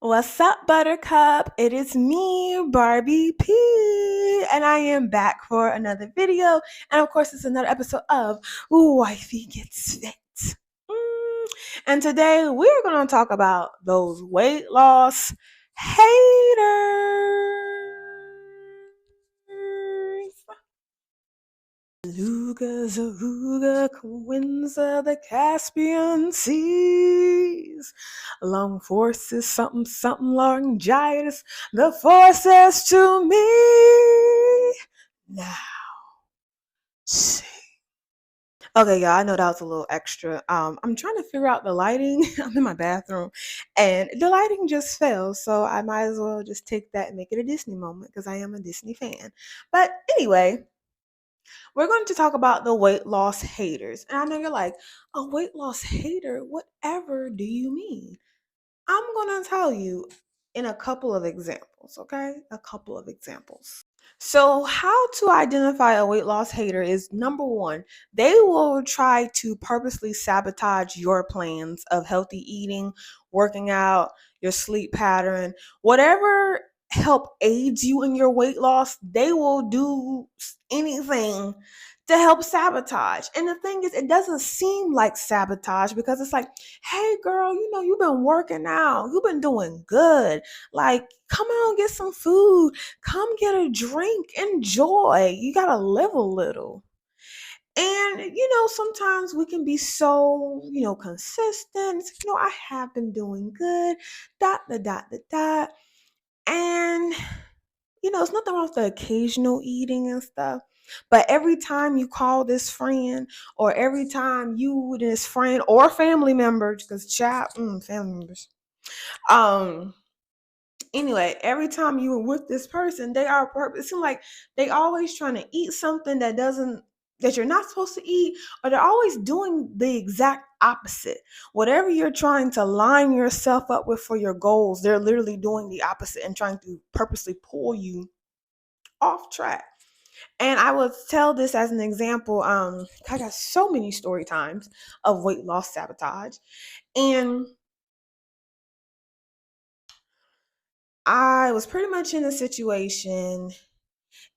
What's up, Buttercup? It is me, Barbie P, and I am back for another video. And of course, it's another episode of Wifey Gets Fit. Mm, And today we're going to talk about those weight loss haters. Luga, Zaruga, Quinza, the Caspian Seas. Long forces, something, something, laryngitis. The forces to me. Now, see. Okay, y'all, I know that was a little extra. I'm trying to figure out the lighting. I'm in my bathroom, and the lighting just fell, so I might as well just take that and make it a Disney moment because I am a Disney fan. But anyway, we're going to talk about the weight loss haters. And I know you're like, a weight loss hater? Whatever do you mean? I'm going to tell you in a couple of examples, okay? A couple of examples. So, how to identify a weight loss hater is number one, they will try to purposely sabotage your plans of healthy eating, working out, your sleep pattern, whatever help aids you in your weight loss, they will do anything to help sabotage. And the thing is, it doesn't seem like sabotage because it's like, hey girl, you've been working out, you've been doing good. Like, come on, get some food. Come get a drink, enjoy. You got to live a little. And, sometimes we can be so, consistent. I have been doing good, dot, the dot, the dot. And, it's nothing wrong with the occasional eating and stuff. But every time you call this friend, or every time you, this friend or family member, because family members, um, anyway, every time you were with this person, it seems like they always trying to eat something that you're not supposed to eat, or they're always doing the exact opposite. Whatever you're trying to line yourself up with for your goals, they're literally doing the opposite and trying to purposely pull you off track. And I will tell this as an example. I got so many story times of weight loss sabotage. And I was pretty much in a situation,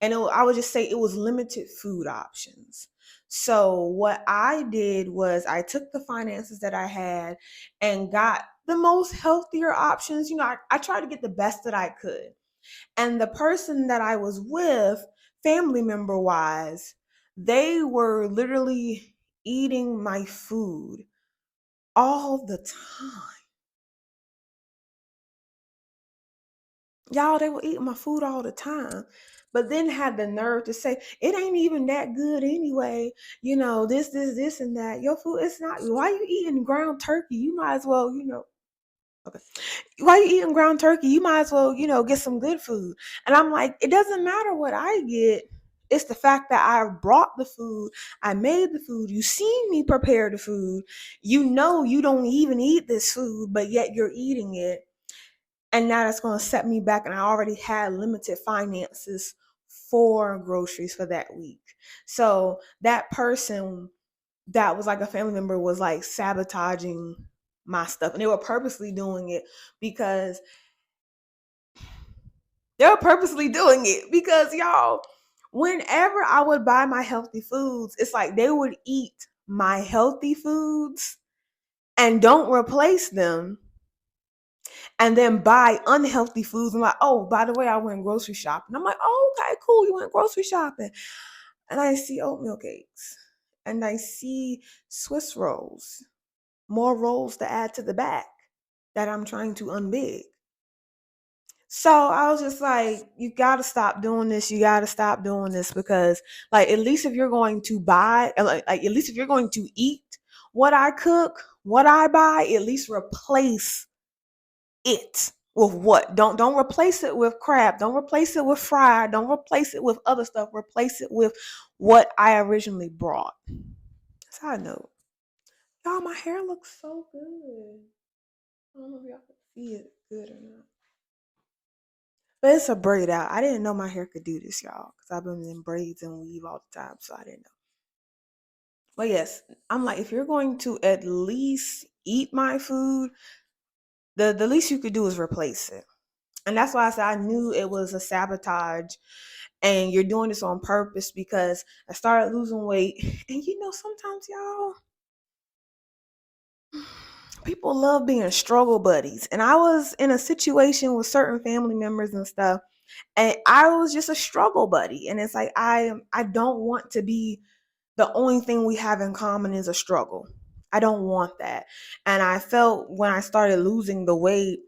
and I would just say it was limited food options. So what I did was I took the finances that I had and got the most healthier options. I tried to get the best that I could. And the person that I was with, family member wise, they were literally eating my food all the time. Y'all, they were eating my food all the time, but then had the nerve to say it ain't even that good anyway. This, and that. Your food, it's not. Why you eating ground turkey? You might as well, Okay. Why you eating ground turkey? You might as well, get some good food. And I'm like, it doesn't matter what I get. It's the fact that I brought the food, I made the food, you seen me prepare the food. You don't even eat this food, but yet you're eating it, and now that's going to set me back, and I already had limited finances for groceries for that week. So that person that was like a family member was like sabotaging my stuff, and they were purposely doing it because y'all, whenever I would buy my healthy foods, it's like they would eat my healthy foods and don't replace them, and then buy unhealthy foods. I'm like, oh, by the way, I went grocery shopping. I'm like, oh, okay, cool, you went grocery shopping. And I see oatmeal cakes, and I see Swiss rolls, more rolls to add to the back that I'm trying to unbig. So I was just like, you gotta stop doing this. You gotta stop doing this, because like, at least if you're going to buy, like at least if you're going to eat what I cook, what I buy, at least replace it with what? Don't replace it with crab. Don't replace it with fried. Don't replace it with other stuff. Replace it with what I originally brought. Side note, y'all, my hair looks so good. I don't know if y'all can see it good or not. But it's a braid out. I didn't know my hair could do this, y'all, because I've been in braids and weave all the time, so I didn't know. But yes, I'm like, if you're going to at least eat my food, the least you could do is replace it. And that's why I said I knew it was a sabotage and you're doing this on purpose, because I started losing weight. And sometimes y'all, people love being struggle buddies. And I was in a situation with certain family members and stuff, and I was just a struggle buddy. And it's like I don't want to be the only thing we have in common is a struggle. I don't want that. And I felt when I started losing the weight,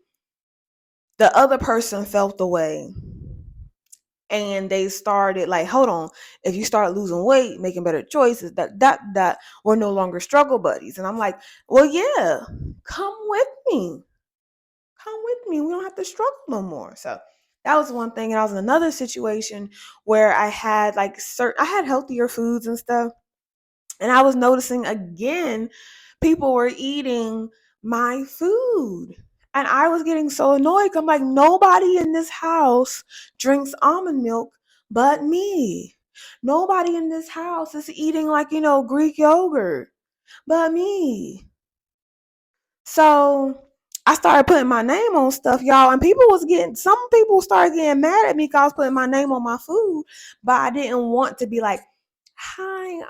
the other person felt the way. And they started like, hold on, if you start losing weight, making better choices, that we're no longer struggle buddies. And I'm like, well, yeah, come with me. Come with me. We don't have to struggle no more. So that was one thing. And I was in another situation where I had I had healthier foods and stuff. And I was noticing again, people were eating my food. And I was getting so annoyed. I'm like, nobody in this house drinks almond milk but me. Nobody in this house is eating Greek yogurt but me. So I started putting my name on stuff, y'all, and some people started getting mad at me because I was putting my name on my food, but I didn't want to be like, hi,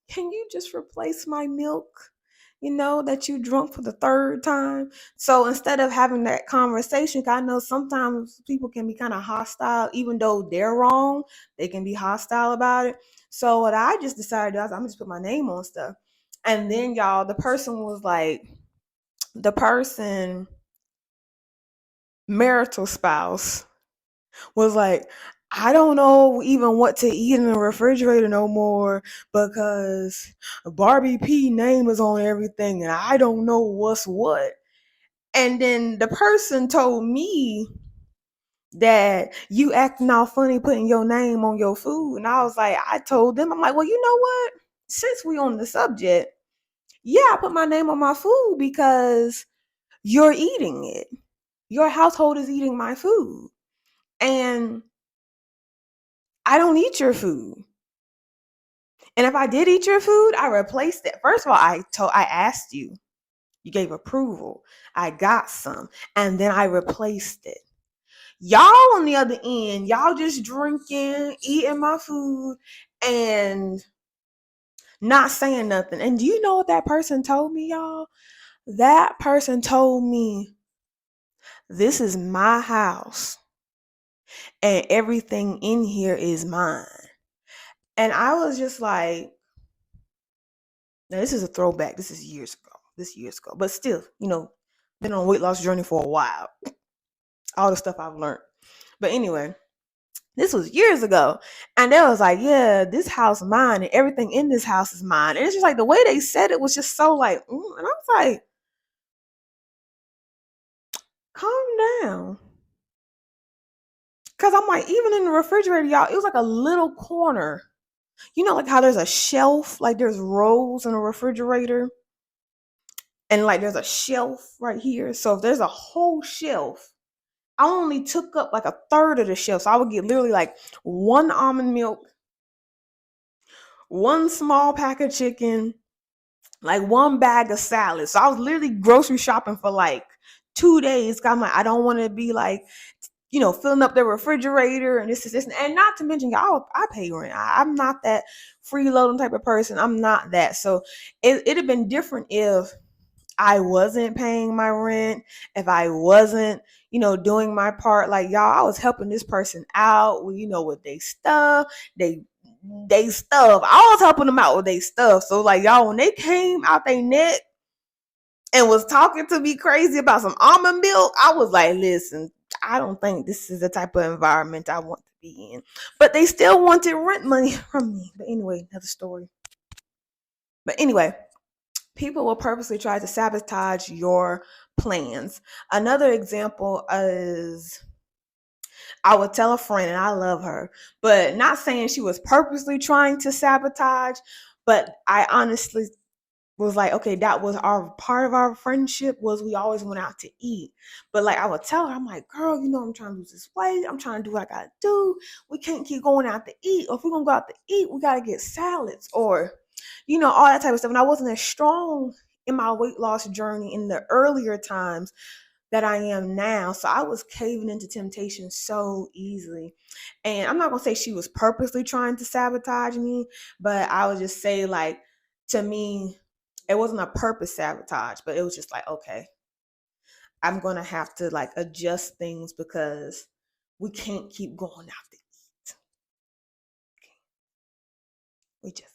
can you just replace my milk? That you drunk for the third time. So instead of having that conversation, 'cause I know sometimes people can be kind of hostile, even though they're wrong, they can be hostile about it. So what I just decided was I'm just put my name on stuff. And then y'all, the person marital spouse was like, I don't know even what to eat in the refrigerator no more because Barbie P name is on everything and I don't know what's what. And then the person told me that you acting all funny putting your name on your food. And I was like, I told them, I'm like, well, you know what? Since we on the subject, yeah, I put my name on my food because you're eating it. Your household is eating my food. And I don't eat your food. And if I did eat your food, I replaced it. First of all, I asked you. You gave approval. I got some. And then I replaced it. Y'all on the other end, y'all just drinking, eating my food, and not saying nothing. And do you know what that person told me, y'all? That person told me, this is my house and everything in here is mine. And I was just like, now this is a throwback. This is years ago. But still, been on a weight loss journey for a while. All the stuff I've learned. But anyway, this was years ago. And they was like, yeah, this house is mine and everything in this house is mine. And it's just like the way they said it was just so like, and I was like, calm down. Cause I'm like, even in the refrigerator, y'all, it was like a little corner. Like how there's a shelf, like there's rows in a refrigerator. And like there's a shelf right here. So if there's a whole shelf, I only took up like a third of the shelf. So I would get literally like one almond milk, one small pack of chicken, like one bag of salad. So I was literally grocery shopping for like 2 days. I'm like, I don't want to be like, filling up the refrigerator and this. And not to mention, y'all, I pay rent. I'm not that freeloading type of person. I'm not that. So it'd have been different if I wasn't paying my rent, if I wasn't, doing my part. Like, y'all, I was helping this person out with, with their stuff, they stuff. I was helping them out with their stuff. So like, y'all, when they came out their neck and was talking to me crazy about some almond milk, I was like, listen, I don't think this is the type of environment I want to be in. But they still wanted rent money from me. But anyway, another story. But anyway, people will purposely try to sabotage your plans. Another example is I would tell a friend, and I love her, but not saying she was purposely trying to sabotage, but I honestly was like, okay, that was our part of our friendship was we always went out to eat. But like I would tell her, I'm like, girl, I'm trying to lose this weight. I'm trying to do what I gotta do. We can't keep going out to eat. Or if we're gonna go out to eat, we gotta get salads or, all that type of stuff. And I wasn't as strong in my weight loss journey in the earlier times. that I am now. So I was caving into temptation so easily. And I'm not gonna say she was purposely trying to sabotage me, but I would just say, like, to me, it wasn't a purpose sabotage, but it was just like, okay, I'm gonna have to like adjust things because we can't keep going out to eat. We just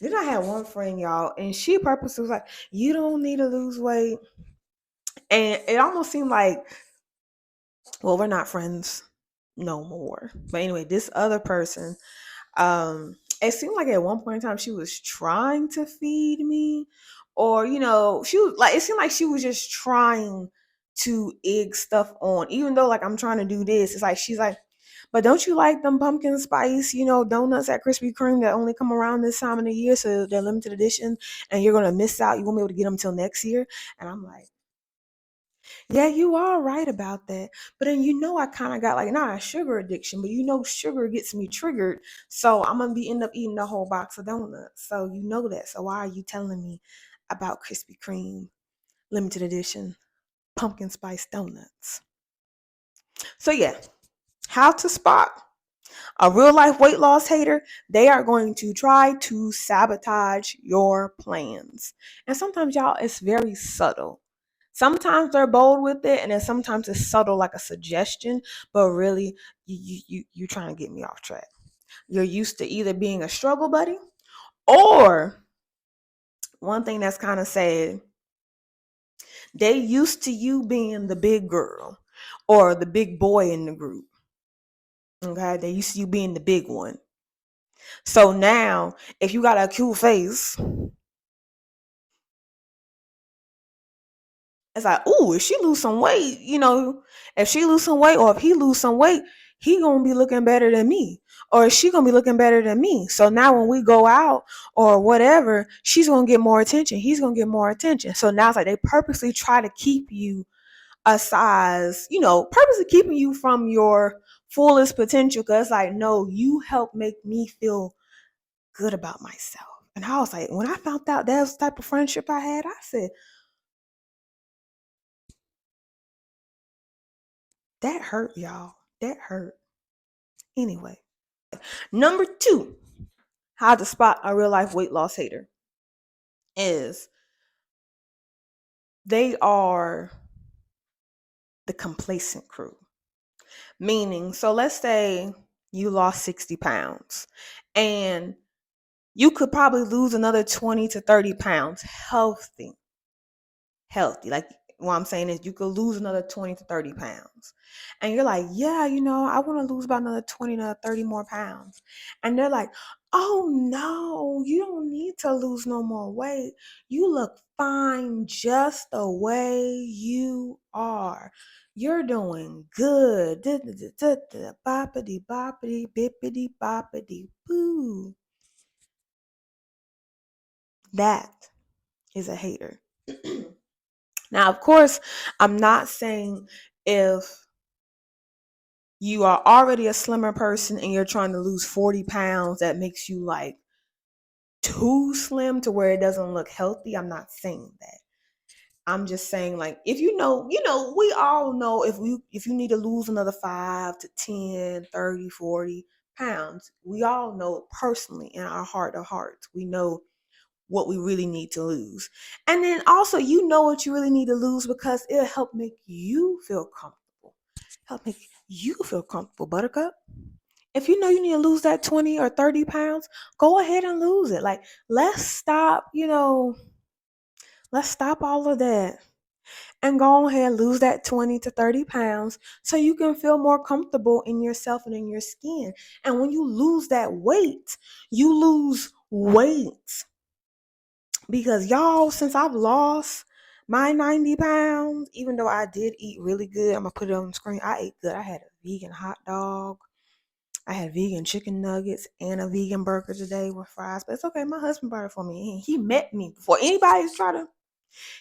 then I had one friend, y'all, and she purposely was like, you don't need to lose weight. And it almost seemed like, well, we're not friends no more. But anyway, this other person, it seemed like at one point in time she was trying to feed me, or she was like, it seemed like she was just trying to egg stuff on, even though like I'm trying to do this. It's like she's like, but don't you like them pumpkin spice, donuts at Krispy Kreme that only come around this time of the year, so they're limited edition, and you're gonna miss out. You won't be able to get them till next year. And I'm like, yeah, you are right about that. But then I kind of got like not a sugar addiction, but sugar gets me triggered. So I'm gonna be end up eating the whole box of donuts. So you know that. So why are you telling me about Krispy Kreme limited edition pumpkin spice donuts? So yeah, how to spot a real life weight loss hater. They are going to try to sabotage your plans. And sometimes, y'all, it's very subtle. Sometimes they're bold with it, and then sometimes it's subtle, like a suggestion, but really, you trying to get me off track. You're used to either being a struggle buddy, or one thing that's kind of sad, they used to you being the big girl or the big boy in the group. Okay, they used to you being the big one. So now, if you got a cute face, it's like, ooh, if she lose some weight, if she lose some weight or if he lose some weight, he gonna be looking better than me. Or she gonna be looking better than me. So now when we go out or whatever, she's gonna get more attention. He's gonna get more attention. So now it's like they purposely try to keep you a size, purposely keeping you from your fullest potential. Cause like, no, you help make me feel good about myself. And I was like, when I found out that was the type of friendship I had, I said, that hurt, y'all. That hurt. Anyway, number two, how to spot a real life weight loss hater is they are the complacent crew. Meaning, so let's say you lost 60 pounds and you could probably lose another 20 to 30 pounds healthy. Like what I'm saying is you could lose another 20 to 30 pounds. And you're like, yeah, I want to lose about another 20 to 30 more pounds. And they're like, oh no, you don't need to lose no more weight. You look fine just the way you are. You're doing good. Boppity boppity bippity boppity boo. That is a hater. Now, of course, I'm not saying if you are already a slimmer person and you're trying to lose 40 pounds, that makes you like too slim to where it doesn't look healthy. I'm not saying that. I'm just saying, like, if we all know if you need to lose another 5 to 10, 30, 40 pounds, we all know personally in our heart of hearts. We know what we really need to lose. And then also, what you really need to lose because it'll help make you feel comfortable. Help make you feel comfortable, Buttercup. If you know you need to lose that 20 or 30 pounds, go ahead and lose it. Like, let's stop all of that and go ahead and lose that 20 to 30 pounds so you can feel more comfortable in yourself and in your skin. And when you lose that weight, you lose weight. Because y'all, since I've lost my 90 pounds, even though I did eat really good, I'm gonna put it on the screen. I ate good. I had a vegan hot dog. I had vegan chicken nuggets and a vegan burger today with fries. But it's okay. My husband brought it for me. He met me before anybody's trying to.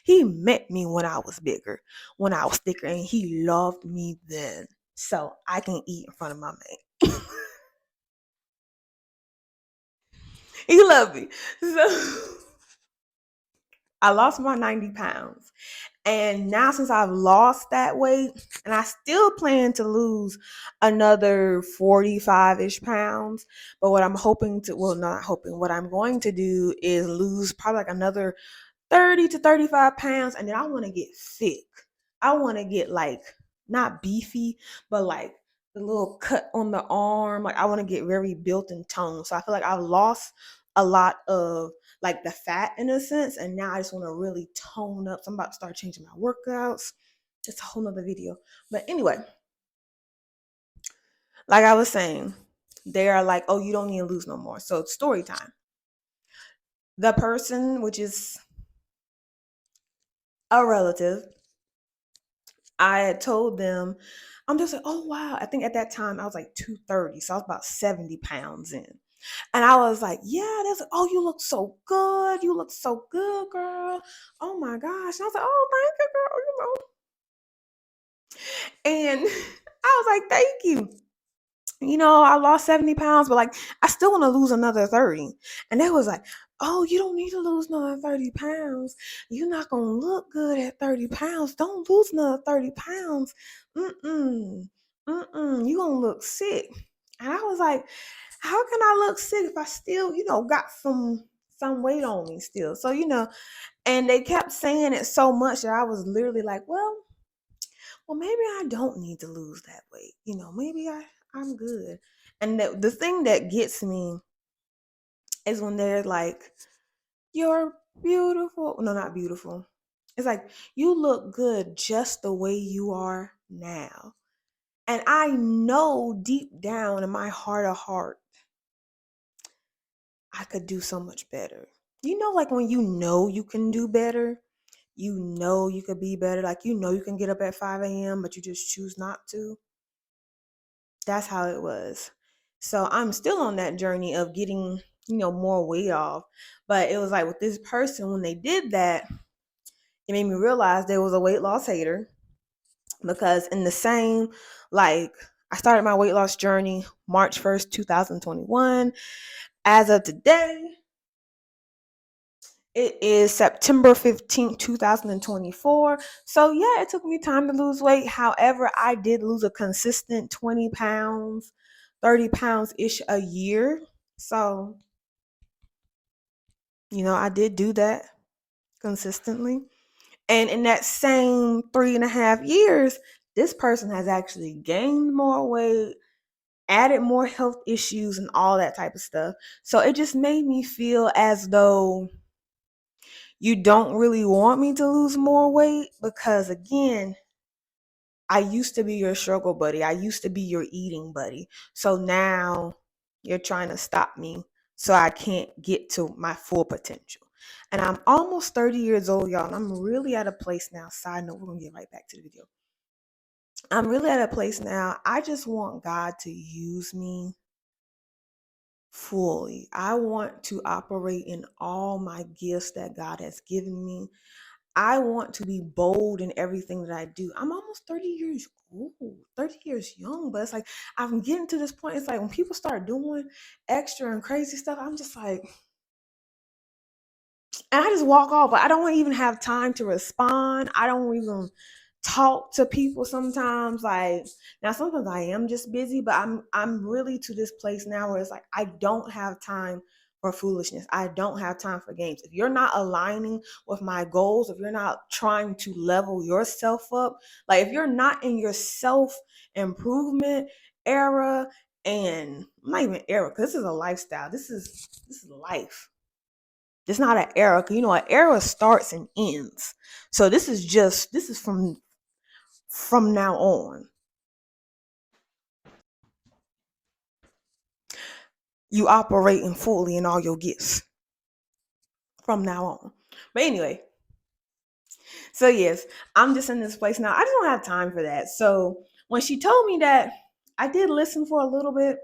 He met me when I was bigger, when I was thicker, and he loved me then. So I can eat in front of my man. He loved me. So I lost my 90 pounds. And now since I've lost that weight, and I still plan to lose another 45-ish pounds, but what I'm hoping to, well, not hoping, what I'm going to do is lose probably like another 30 to 35 pounds, and then I want to get thick. I want to get like not beefy, but like the little cut on the arm. Like I want to get very built and toned. So I feel like I've lost a lot of like the fat in a sense, and now I just want to really tone up. So I'm about to start changing my workouts. It's a whole nother video. But anyway, like I was saying, they are like, oh, you don't need to lose no more. So it's story time. The person, which is a relative, I had told them, I'm just like, oh wow. I think at that time I was like 230. So I was about 70 pounds in. And I was like, yeah, that's like, oh, you look so good. You look so good, girl. Oh my gosh. And I was like, oh, thank you, girl, you know. And I was like, thank you. I lost 70 pounds, but like I still want to lose another 30. And they was like, oh, you don't need to lose another 30 pounds. You're not gonna look good at 30 pounds. Don't lose another 30 pounds. Mm-mm. Mm-mm. You gonna look sick. And I was like, how can I look sick if I still, got some weight on me still? So, and they kept saying it so much that I was literally like, well, maybe I don't need to lose that weight. Maybe I'm good. And the thing that gets me is when they're like, you're beautiful. No, not beautiful. It's like, you look good just the way you are now. And I know deep down in my heart of heart, I could do so much better. Like when you can do better, you could be better. Like, you can get up at 5 a.m., but you just choose not to. That's how it was. So I'm still on that journey of getting, more weight off. But it was like with this person, when they did that, it made me realize there was a weight loss hater. Because in the same, like, I started my weight loss journey March 1st, 2021. As of today, it is September 15th, 2024. So yeah, it took me time to lose weight. However, I did lose a consistent 20 pounds, 30 pounds ish a year. So, I did do that consistently. And in that same 3.5 years, this person has actually gained more weight, added more health issues, and all that type of stuff. So it just made me feel as though you don't really want me to lose more weight because, again, I used to be your struggle buddy. I used to be your eating buddy. So now you're trying to stop me so I can't get to my full potential. And I'm almost 30 years old, y'all. And I'm really at a place now. Side note, we're going to get right back to the video. I'm really at a place now. I just want God to use me fully. I want to operate in all my gifts that God has given me. I want to be bold in everything that I do. I'm almost 30 years old, 30 years young, but it's like I'm getting to this point. It's like when people start doing extra and crazy stuff, I'm just like, and I just walk off. But I don't even have time to respond. I don't even talk to people sometimes. Like, now sometimes I am just busy, but I'm really to this place now where it's like I don't have time for foolishness. I don't have time for games. If you're not aligning with my goals, if you're not trying to level yourself up, like if you're not in your self improvement era, and not even era, because this is a lifestyle. This is life. It's not an era, because an era starts and ends. So this is from now on. You operating fully in all your gifts from now on. But anyway, so yes, I'm just in this place now. I just don't have time for that. So when she told me that, I did listen for a little bit,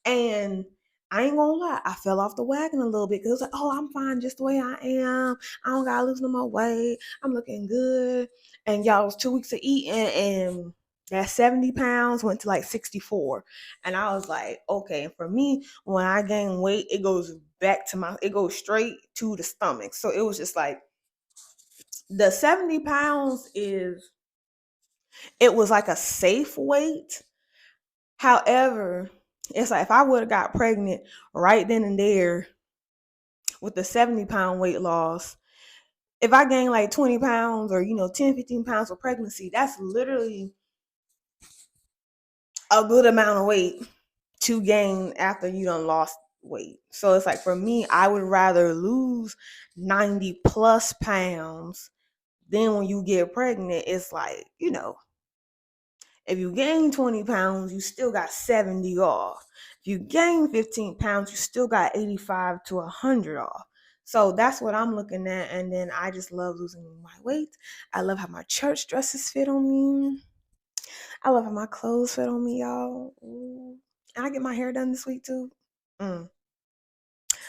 and I ain't gonna lie, I fell off the wagon a little bit because it was like, oh, I'm fine just the way I am. I don't gotta lose no more weight. I'm looking good. And y'all, it was 2 weeks of eating, and that 70 pounds went to like 64. And I was like, okay. And for me, when I gain weight, it goes straight to the stomach. So it was just like, The 70 pounds it was like a safe weight. However, it's like if I would have got pregnant right then and there with the 70-pound weight loss, if I gained like 20 pounds or, 10, 15 pounds for pregnancy, that's literally a good amount of weight to gain after you done lost weight. So it's like for me, I would rather lose 90 plus pounds. Then when you get pregnant, it's like, if you gain 20 pounds, you still got 70 off. If you gain 15 pounds, you still got 85 to 100 off. So that's what I'm looking at. And then I just love losing my weight. I love how my church dresses fit on me. I love how my clothes fit on me, y'all. Ooh. And I get my hair done this week too. Mm.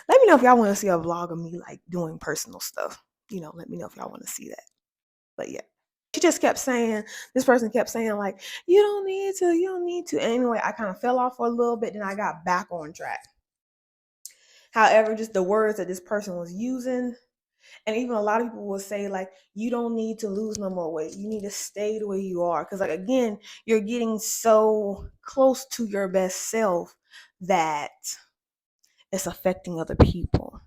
Let me know if y'all want to see a vlog of me like doing personal stuff. Let me know if y'all want to see that. But yeah. She just kept saying, this person kept saying, like, you don't need to. Anyway, I kind of fell off for a little bit, then I got back on track. However, just the words that this person was using, and even a lot of people will say, like, you don't need to lose no more weight. You need to stay the way you are. Because, like, again, you're getting so close to your best self that it's affecting other people.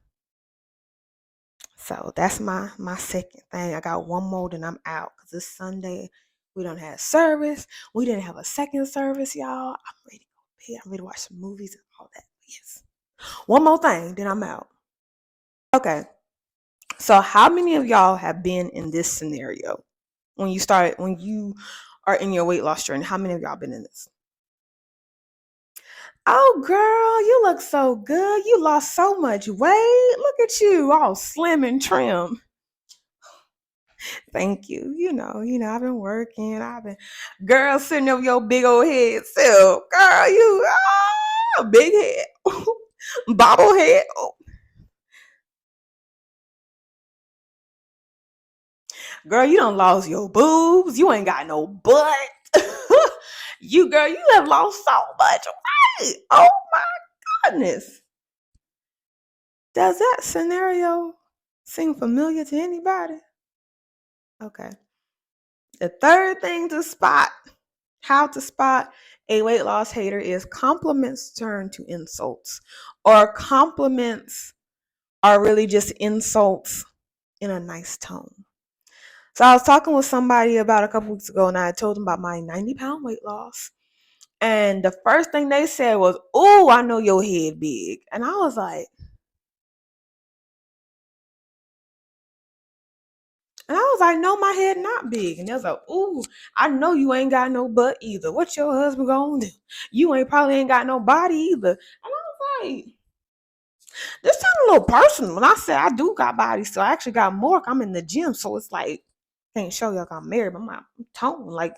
So that's my second thing. I got one more, then I'm out. Because this Sunday, we don't have service. We didn't have a second service, y'all. I'm ready to go to bed. I'm ready to watch some movies and all that. Yes. One more thing, then I'm out. Okay. So how many of y'all have been in this scenario? When you are in your weight loss journey, how many of y'all been in this? Oh, girl, you look so good. You lost so much weight. Look at you, all slim and trim. Thank you. I've been working. Girl, sitting over your big old head self. Girl, you, big head. Bobble head. Oh. Girl, you done lost your boobs. You ain't got no butt. Girl, you have lost so much weight. Oh my goodness. Does that scenario seem familiar to anybody? Okay. The third thing how to spot a weight loss hater is compliments turn to insults, or compliments are really just insults in a nice tone. So I was talking with somebody about a couple weeks ago, and I told them about my 90-pound weight loss. And the first thing they said was, "Oh, I know your head big." And I was like, "No, my head not big." And they was like, "Ooh, I know you ain't got no butt either. What your husband gonna do? You probably ain't got no body either." And I was like, this sounded a little personal. When I said I do got body, so I actually got more. I'm in the gym, so it's like, can't show y'all I'm married, but I'm toned, like,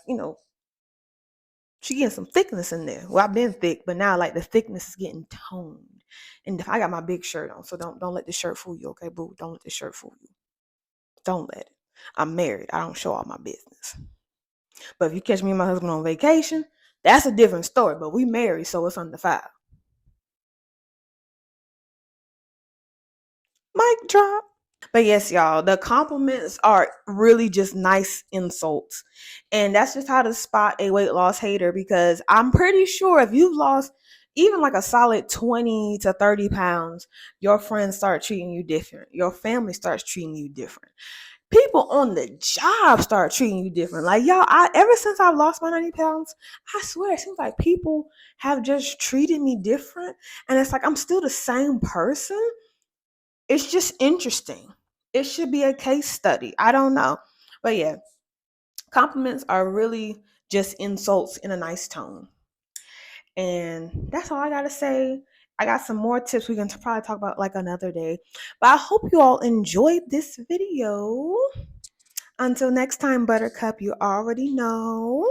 she getting some thickness in there. Well, I've been thick, but now like the thickness is getting toned. And I got my big shirt on, so don't let the shirt fool you, okay, boo? Don't let the shirt fool you. Don't let it. I'm married. I don't show all my business. But if you catch me and my husband on vacation, that's a different story. But we married, so it's under 5. Mic drop. But yes, y'all, the compliments are really just nice insults. And that's just how to spot a weight loss hater, because I'm pretty sure if you've lost even like a solid 20 to 30 pounds, your friends start treating you different. Your family starts treating you different. People on the job start treating you different. Like, y'all, ever since I've lost my 90 pounds, I swear it seems like people have just treated me different. And it's like I'm still the same person. It's just interesting. It should be a case study. I don't know. But yeah, compliments are really just insults in a nice tone. And that's all I got to say. I got some more tips we can probably talk about like another day. But I hope you all enjoyed this video. Until next time, Buttercup, you already know.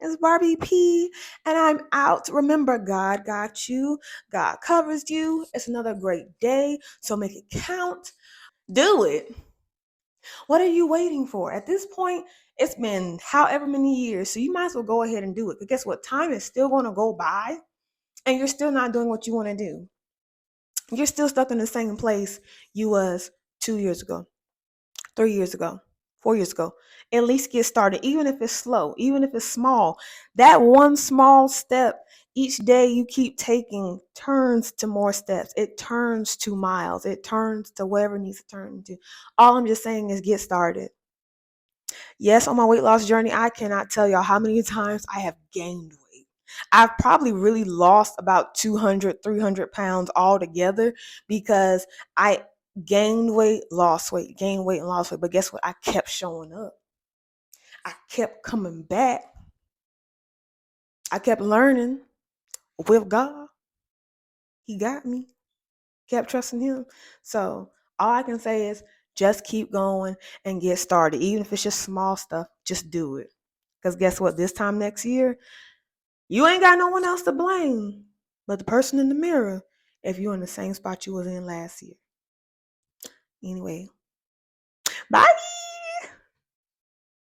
It's Barbie P, and I'm out. Remember, God got you. God covers you. It's another great day, so make it count. Do it. What are you waiting for? At this point, it's been however many years, so you might as well go ahead and do it. Because guess what? Time is still going to go by, and you're still not doing what you want to do. You're still stuck in the same place you was 2 years ago, 3 years ago. 4 years ago. At least get started, even if it's slow, even if it's small. That one small step each day you keep taking turns to more steps. It turns to miles. It turns to wherever it needs to turn to. All I'm just saying is get started. Yes, on my weight loss journey, I cannot tell y'all how many times I have gained weight. I've probably really lost about 200, 300 pounds altogether because I gained weight, lost weight, gained weight, and lost weight. But guess what? I kept showing up. I kept coming back. I kept learning with God. He got me. Kept trusting him. So all I can say is just keep going and get started. Even if it's just small stuff, just do it. Because guess what? This time next year, you ain't got no one else to blame but the person in the mirror if you're in the same spot you was in last year. Anyway,